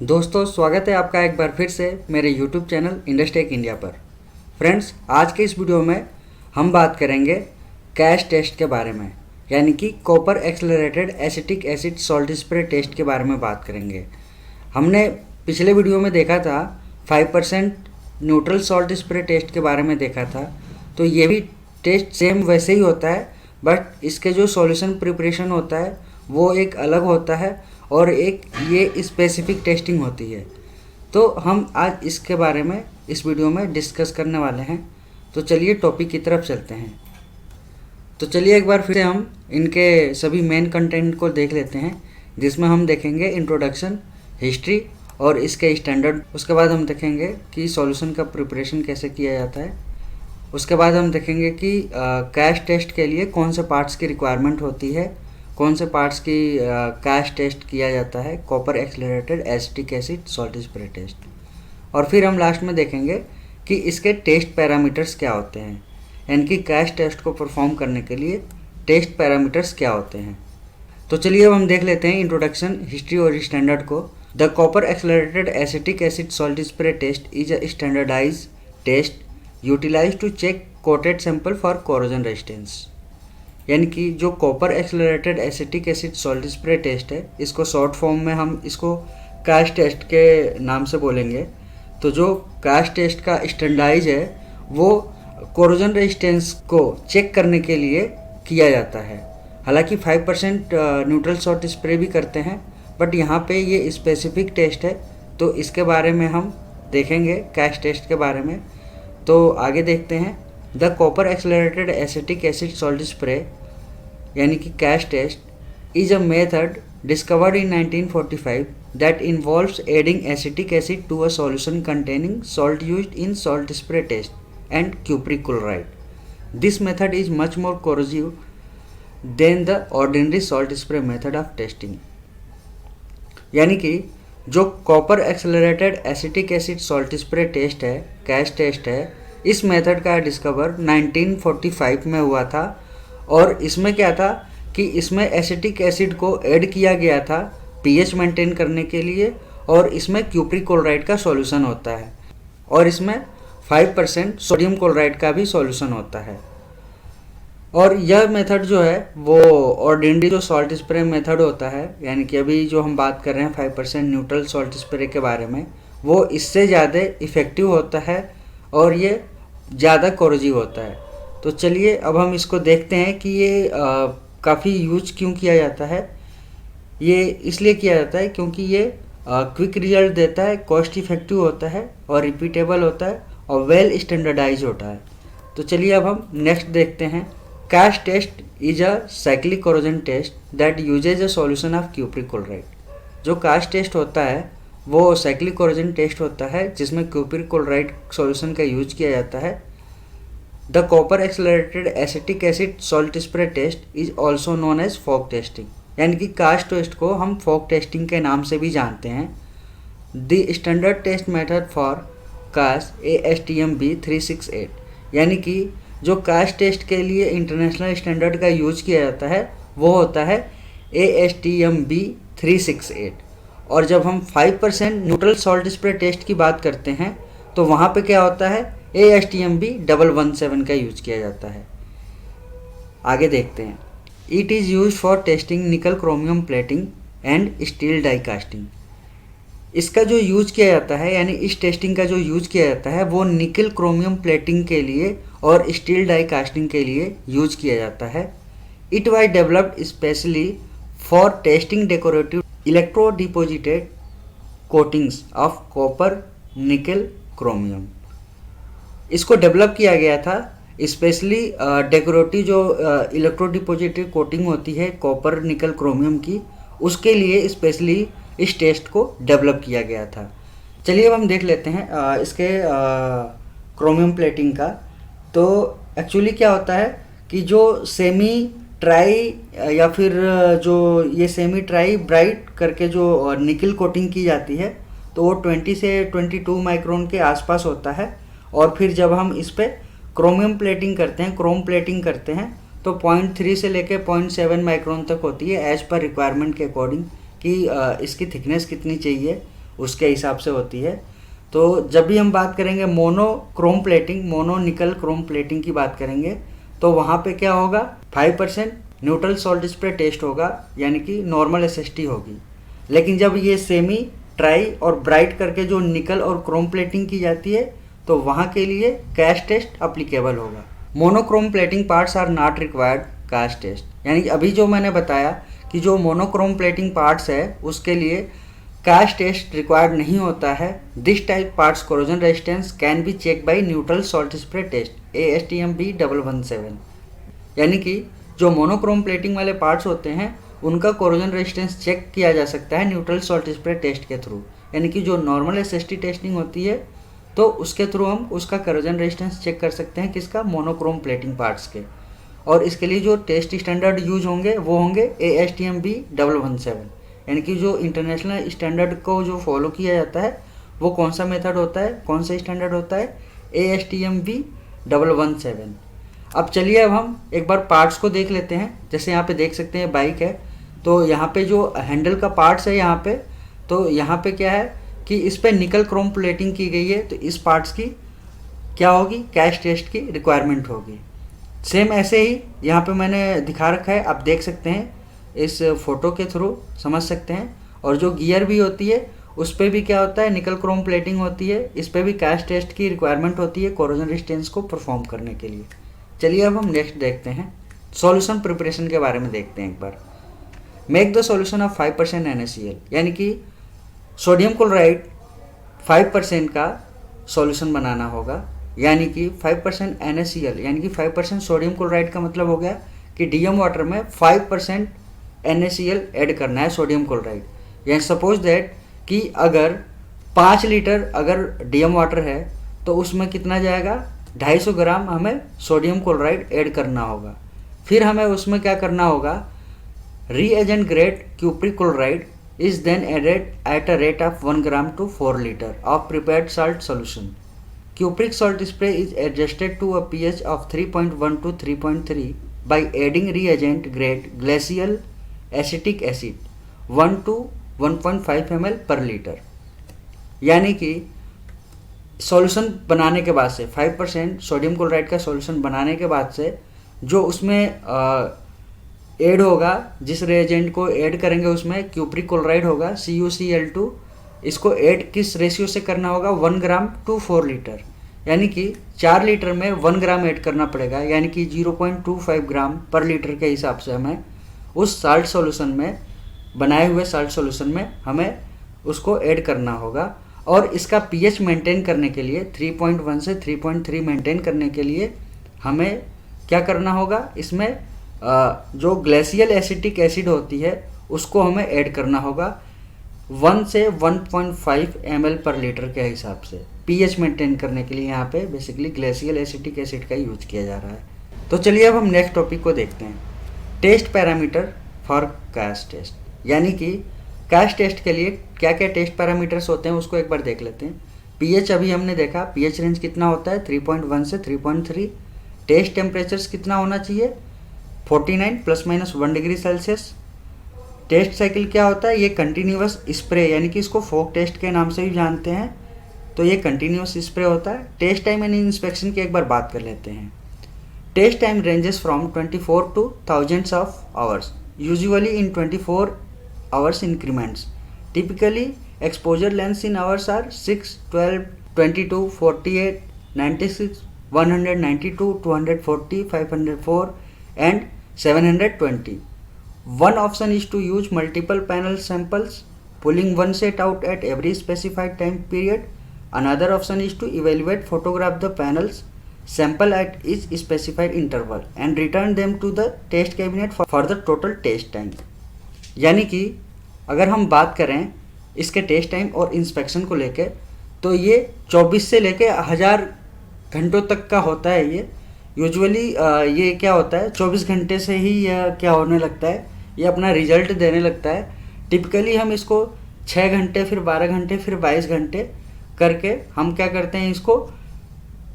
दोस्तों, स्वागत है आपका एक बार फिर से मेरे YouTube चैनल इंडस्टेक इंडिया पर। फ्रेंड्स, आज के इस वीडियो में हम बात करेंगे कैश टेस्ट के बारे में, यानी कि copper accelerated acetic acid salt spray test के बारे में बात करेंगे। हमने पिछले वीडियो में देखा था 5% न्यूट्रल सॉल्ट स्प्रे टेस्ट के बारे में देखा था। तो ये भी टेस्ट सेम वैसे ही होता है, बट इसके जो सॉल्यूशन प्रिपरेशन होता है वो एक अलग होता है और एक ये स्पेसिफिक टेस्टिंग होती है। तो हम आज इसके बारे में इस वीडियो में डिस्कस करने वाले हैं। तो चलिए टॉपिक की तरफ चलते हैं। तो चलिए एक बार फिर हम इनके सभी मेन कंटेंट को देख लेते हैं, जिसमें हम देखेंगे इंट्रोडक्शन, हिस्ट्री और इसके स्टैंडर्ड। उसके बाद हम देखेंगे कि सॉल्यूशन का प्रिपरेशन कैसे किया जाता है। उसके बाद हम देखेंगे कि कैश टेस्ट के लिए कौन से पार्ट्स की रिक्वायरमेंट होती है, कौन से पार्ट्स की कैश टेस्ट किया जाता है, copper accelerated acetic acid salt spray test. और फिर हम लास्ट में देखेंगे कि इसके टेस्ट पैरामीटर्स क्या होते हैं, यानी कि कैश टेस्ट को परफॉर्म करने के लिए टेस्ट पैरामीटर्स क्या होते हैं। तो चलिए अब हम देख लेते हैं इंट्रोडक्शन, हिस्ट्री और स्टैंडर्ड को। The copper accelerated acetic acid salt spray test is a standardise test utilise to check coated sample for corrosion resistance. यानी कि जो copper accelerated acetic acid salt spray test है, इसको शॉर्ट फॉर्म में हम इसको कैश टेस्ट के नाम से बोलेंगे। तो जो कैश टेस्ट का स्टैंडर्डाइज है वो कोरोजन रेजिस्टेंस को चेक करने के लिए किया जाता है। हालांकि 5% न्यूट्रल सॉल्ट स्प्रे भी करते हैं, बट यहाँ पे ये स्पेसिफिक टेस्ट है, तो इसके बारे में हम देखेंगे कैश टेस्ट के बारे में। तो आगे देखते हैं। The copper accelerated acetic acid salt spray यानी कि CASS test is a method discovered in 1945 that involves adding acetic acid to a solution containing salt used in salt spray test and cupric chloride. This method is much more corrosive than the ordinary salt spray method of testing. यानी कि जो copper accelerated acetic acid salt spray test है, CASS test है, इस method का discover 1945 में हुआ था। और इसमें क्या था कि इसमें एसिटिक एसिड को ऐड किया गया था पीएच मेंटेन करने के लिए, और इसमें क्यूप्रिक क्लोराइड का सॉल्यूशन होता है, और इसमें 5% सोडियम क्लोराइड का भी सॉल्यूशन होता है। और यह मेथड जो है वो ऑर्डिनरी जो सॉल्ट स्प्रे मेथड होता है, यानी कि अभी जो हम बात कर रहे हैं 5% न्यूट्रल सॉल्ट स्प्रे के बारे में, वो इससे ज़्यादा इफ़ेक्टिव होता है और ये ज़्यादा कोरोसिव होता है। तो चलिए अब हम इसको देखते हैं कि ये काफ़ी यूज क्यों किया जाता है। ये इसलिए किया जाता है क्योंकि ये क्विक रिजल्ट देता है, कॉस्ट इफेक्टिव होता है और रिपीटेबल होता है और वेल स्टैंडर्डाइज होता है। तो चलिए अब हम नेक्स्ट देखते हैं। CASS test is a cyclic corrosion test that uses a solution of cupric chloride. जो कैश टेस्ट होता है वो साइक्लिक कोरोजन टेस्ट होता है, जिसमें क्यूप्रिक क्लोराइड सॉल्यूशन का यूज किया जाता है। The copper accelerated acetic acid salt spray test is also known as fog testing. यानी कि कैश टेस्ट को हम फॉग टेस्टिंग के नाम से भी जानते हैं। The standard test method for CASS ASTM B368। यानी कि जो कैश टेस्ट के लिए इंटरनेशनल स्टैंडर्ड का यूज किया जाता है वो होता है ASTM B368। और जब हम 5% न्यूट्रल सॉल्ट स्प्रे टेस्ट की बात करते हैं तो वहाँ पे क्या होता है, ASTM B117 का यूज किया जाता है। आगे देखते हैं। It is use for testing nickel chromium plating and steel die casting. इसका जो यूज किया जाता है, यानी इस टेस्टिंग का जो यूज किया जाता है वो निकल क्रोमियम प्लेटिंग के लिए और स्टील डाई कास्टिंग के लिए यूज किया जाता है। It was developed specially for testing decorative electro deposited coatings of copper nickel chromium. इसको डेवलप किया गया था स्पेशली डेकोरेटिव जो इलेक्ट्रो डिपोजिटेड कोटिंग होती है कॉपर निकल क्रोमियम की, उसके लिए स्पेशली इस टेस्ट को डेवलप किया गया था। चलिए अब हम देख लेते हैं इसके क्रोमियम प्लेटिंग का। तो एक्चुअली क्या होता है कि जो सेमी ट्राई या फिर जो ये सेमी ट्राई ब्राइट करके जो निकल कोटिंग की जाती है, तो वो 20 से 22 माइक्रोन के आसपास होता है। और फिर जब हम इस पर क्रोमियम प्लेटिंग करते हैं, क्रोम प्लेटिंग करते हैं, तो 0.3 से लेके 0.7 माइक्रोन तक होती है, एज पर रिक्वायरमेंट के अकॉर्डिंग कि इसकी थिकनेस कितनी चाहिए उसके हिसाब से होती है। तो जब भी हम बात करेंगे मोनोक्रोम प्लेटिंग, मोनो निकल क्रोम प्लेटिंग की बात करेंगे, तो वहाँ पे क्या होगा, 5% न्यूट्रल सॉल्ट स्प्रे टेस्ट होगा, यानी कि नॉर्मल एसएसटी होगी। लेकिन जब ये सेमी, ट्राई और ब्राइट करके जो निकल और क्रोम प्लेटिंग की जाती है, तो वहाँ के लिए कैश टेस्ट अप्लीकेबल होगा। Monochrome plating parts are not required CASS test, यानी कि अभी जो मैंने बताया कि जो मोनोक्रोम प्लेटिंग पार्ट्स है उसके लिए कैश टेस्ट रिक्वायर्ड नहीं होता है। This type parts corrosion resistance can be check by neutral salt spray test ASTM B117, यानी कि जो मोनोक्रोम प्लेटिंग वाले पार्ट्स होते हैं उनका कोरोजन रेजिस्टेंस चेक किया जा सकता है न्यूट्रल सॉल्ट स्प्रे टेस्ट के थ्रू, यानी कि जो नॉर्मल SST टेस्टिंग होती है तो उसके थ्रू हम उसका कोरोजन रेजिस्टेंस चेक कर सकते हैं, किसका, मोनोक्रोम प्लेटिंग पार्ट्स के। और इसके लिए जो टेस्ट स्टैंडर्ड यूज होंगे वो होंगे ASTM B117, यानी कि जो इंटरनेशनल स्टैंडर्ड को जो फॉलो किया जाता है वो कौन सा मेथड होता है, कौन सा स्टैंडर्ड होता है, ASTM B117। अब चलिए अब हम एक बार पार्ट्स को देख लेते हैं। जैसे यहाँ पे देख सकते हैं बाइक है, तो यहाँ पे जो हैंडल का पार्ट्स है यहाँ पे, तो यहाँ पे क्या है कि इस पे निकल क्रोम प्लेटिंग की गई है, तो इस पार्ट्स की क्या होगी, कैश टेस्ट की रिक्वायरमेंट होगी। सेम ऐसे ही यहाँ पे मैंने दिखा रखा है, आप देख सकते हैं, इस फोटो के थ्रू समझ सकते हैं। और जो गियर भी होती है उस पर भी क्या होता है, निकल क्रोम प्लेटिंग होती है, इस पर भी कैश टेस्ट की रिक्वायरमेंट होती है कोरोजन रेजिस्टेंस को परफॉर्म करने के लिए। चलिए अब हम नेक्स्ट देखते हैं, सॉल्यूशन प्रिपरेशन के बारे में देखते हैं एक बार। Make the solution of 5% NaCl, यानी कि सोडियम क्लोराइड 5% का सॉल्यूशन बनाना होगा, यानी कि 5% NaCl, यानी कि 5% सोडियम क्लोराइड का मतलब हो गया कि DM वाटर में 5% NaCl ऐड करना है, सोडियम क्लोराइड। यानी सपोज दैट कि अगर 5 लीटर अगर DM वाटर है तो उसमें कितना जाएगा, 250 ग्राम हमें सोडियम क्लोराइड ऐड करना होगा। फिर हमें उसमें क्या करना होगा, reagent grade cupric chloride is then added at a rate of 1 gram to 4 liter of prepared salt solution. Cupric salt spray is adjusted to a pH of 3.1 to 3.3 by adding reagent grade glacial acetic acid 1 to 1.5 ml per liter। यानी कि solution बनाने के बाद से 5% sodium chloride का solution बनाने के बाद से जो उसमें ऐड होगा, जिस रिएजेंट को ऐड करेंगे उसमें क्यूप्रिक क्लोराइड होगा CuCl2, इसको ऐड किस रेशियो से करना होगा, 1 ग्राम टू 4 लीटर, यानी कि 4 लीटर में 1 ग्राम ऐड करना पड़ेगा, यानी कि 0.25 ग्राम पर लीटर के हिसाब से हमें उस साल्ट सॉल्यूशन में, बनाए हुए साल्ट सॉल्यूशन में हमें उसको ऐड करना होगा। और इसका pH मेंटेन करने के लिए 3.1 से 3.3 मेंटेन करने के लिए हमें क्या करना होगा, इसमें जो ग्लेशियल एसिटिक एसिड होती है उसको हमें ऐड करना होगा 1 से 1.5 ml पर लीटर के हिसाब से। pH मेंटेन करने के लिए यहाँ पे बेसिकली ग्लेशियल एसिटिक एसिड का यूज किया जा रहा है। तो चलिए अब हम नेक्स्ट टॉपिक को देखते हैं, test parameter for CASS test, यानी कि कैश टेस्ट के लिए क्या क्या टेस्ट पैरामीटर्स होते हैं उसको एक बार देख लेते हैं। pH अभी हमने देखा, pH रेंज कितना होता है, 3.1 से 3.3। टेस्ट टेम्परेचर्स कितना होना चाहिए, 49 ± 1 डिग्री सेल्सियस। टेस्ट साइकिल क्या होता है, ये कंटिन्यूअस स्प्रे, यानी कि इसको फोक टेस्ट के नाम से भी जानते हैं, तो ये कंटिन्यूअस स्प्रे होता है। टेस्ट टाइम एंड इंस्पेक्शन की एक बार बात कर लेते हैं। Test time ranges from 24 to thousands of hours, usually in 24 hours increments. Typically, exposure lengths in hours are 6, 12, 22, 48, 96, 192, 240, 504 and 720. One option is to use multiple panel samples, pulling one set out at every specified time period. Another option is to evaluate, photograph the panels sample at each specified interval and return them to the test cabinet for the total test time. यानी कि अगर हम बात करें इसके test time और inspection को लेके, तो ये 24 से लेके 1000 घंटों तक का होता है। ये यूजुअली ये क्या होता है, 24 घंटे से ही यह क्या होने लगता है, ये अपना रिजल्ट देने लगता है। टिपिकली हम इसको 6 घंटे, फिर 12 घंटे, फिर 22 घंटे करके हम क्या करते हैं, इसको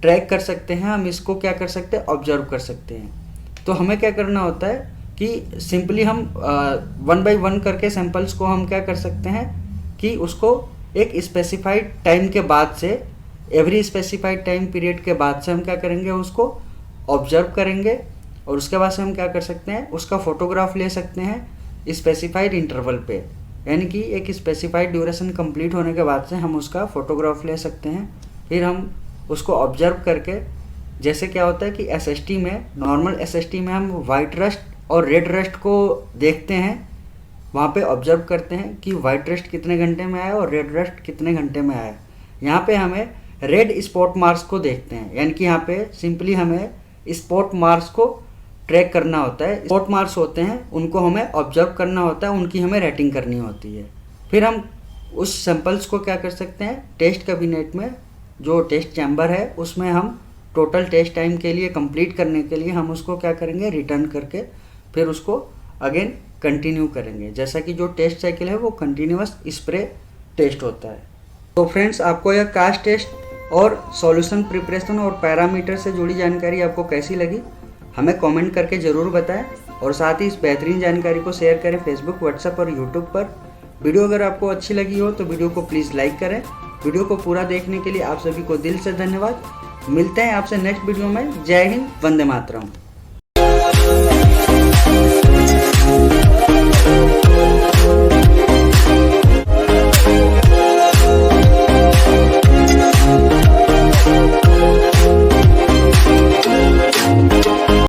ट्रैक कर सकते हैं, हम इसको क्या कर सकते हैं, ऑब्जर्व कर सकते हैं। तो हमें क्या करना होता है कि सिंपली हम 1 by 1 करके सैंपल्स को हम क्या कर सकते हैं कि उसको एक स्पेसिफाइड टाइम के बाद से, एवरी स्पेसिफाइड टाइम पीरियड के बाद से हम क्या करेंगे, उसको ऑब्जर्व करेंगे और उसके बाद से हम क्या कर सकते हैं, उसका फोटोग्राफ ले सकते हैं स्पेसिफाइड इंटरवल पे। यानी कि एक स्पेसिफाइड ड्यूरेशन कंप्लीट होने के बाद से हम उसका फोटोग्राफ ले सकते हैं। फिर हम उसको ऑब्जर्व करके, जैसे क्या होता है कि एसएसटी में, नॉर्मल एसएसटी में हम वाइट रस्ट और रेड रस्ट को देखते हैं, वहाँ पे ऑब्जर्व करते हैं कि वाइट रस्ट कितने घंटे में आया और रेड रस्ट कितने घंटे में आया। यहाँ पे हमें रेड स्पॉट मार्क्स को देखते हैं, यानी कि यहाँ पे सिंपली हमें स्पॉट मार्क्स को ट्रैक करना होता है। स्पॉट मार्क्स होते हैं, उनको हमें ऑब्जर्व करना होता है, उनकी हमें रेटिंग करनी होती है। फिर हम उस सैंपल्स को क्या कर सकते हैं, टेस्ट कैबिनेट में, जो टेस्ट चैम्बर है उसमें हम टोटल टेस्ट टाइम के लिए कंप्लीट करने के लिए हम उसको क्या करेंगे, रिटर्न करके फिर उसको अगेन कंटिन्यू करेंगे। जैसा कि जो टेस्ट साइकिल है वो कंटिन्यूअस स्प्रे टेस्ट होता है। तो फ्रेंड्स, आपको यह कास्ट टेस्ट और सॉल्यूशन प्रिपरेशन और पैरामीटर से जुड़ी जानकारी आपको कैसी लगी, हमें कमेंट करके ज़रूर बताएं और साथ ही इस बेहतरीन जानकारी को शेयर करें फेसबुक, व्हाट्सएप और यूट्यूब पर। वीडियो अगर आपको अच्छी लगी हो तो वीडियो को प्लीज़ लाइक करें। वीडियो को पूरा देखने के लिए आप सभी को दिल से धन्यवाद। मिलते हैं आपसे नेक्स्ट वीडियो में। जय हिंद, वंदे मातरम।